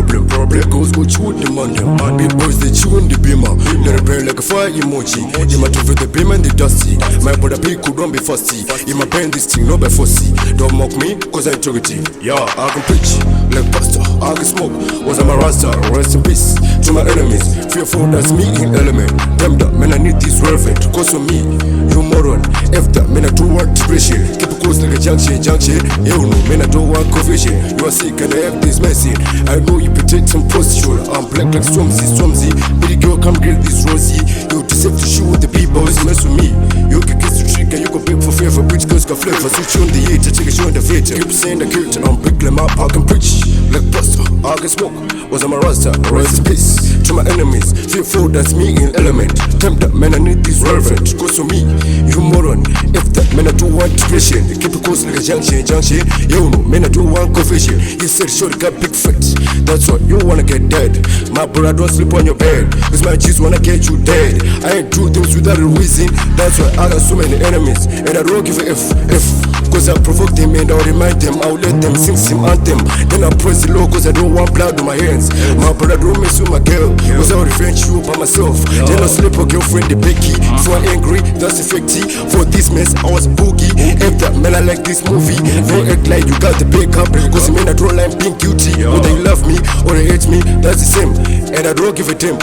problem. Black girls go chew the money. Big boys they chew in the beamer. They repair like a fire emoji. In my with the beam and the dusty. My brother P could don't be fussy. In my pen this thing no be fussy. Don't mock me cause I integrity. Yeah, I can preach like pastor. I can smoke. Was I'm a rasta. Rest in peace to my enemies. Fearful that's me in element. Them that man I need this relevant. Cause for me, you moron. F that man I do want depression. Keep it close like a junction. You know man I don't want confusion. You are sick and I have this message. I know you protect some posture. I'm black like Swamsy. Baby girl come get this rosy. You deserve to shoot with the people. It's mess with me. You can kiss the trick and you can pay for favor. Which girls got flavor. Switch on the edge. Take a show in the theater. Keep saying the character. I'm big like my I can preach like pastor. I can smoke. Was I'm a rasta. Rest in peace to my enemies. Fearful that's me in element. Time that man I need this relevant. Cause for me, you moron. If that man I do want depression. Keep it close like a junction. You know man I do want confession. He said sure got big fat. That's why you wanna get dead. My brother don't sleep on your bed. Cause my G's wanna get you dead. I ain't do things without a reason. That's why I got so many enemies. And I don't give a F. Cause I provoke them and I'll remind them. I'll let them sing some anthem. Then I praise the Lord cause I don't want blood on my hands. My brother don't mess with my girl. Cause I'll revenge you by myself. Then I'll sleep with girlfriend the Becky. So I'm angry, that's effective. For this mess I was boogie. F that man I like this movie. Don't act like you got the big up. Cause man I don't like being guilty. Whether you love me or they hate me, that's the same. And I don't give a damn.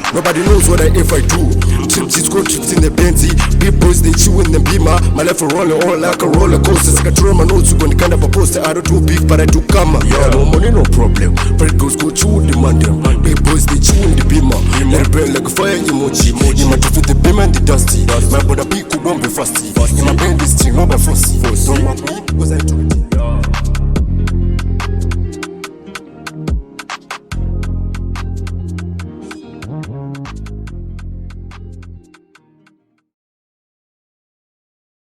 Nobody knows what if I do. Chips go trips in the Benzie. Big boys they chew in the beamer. My life for rolling all like a roller coaster. I control my notes when kind of a poster. I don't do beef but I do karma. Yeah, no money no problem. Bread girls go chew in the mandem. Big boys they chew in the beamer. Let it burn like a fire emoji. In my teeth with the beam and the dusty. My brother P could don't be fusty. In my brain this thing no be fussy. Don't mock me cause I do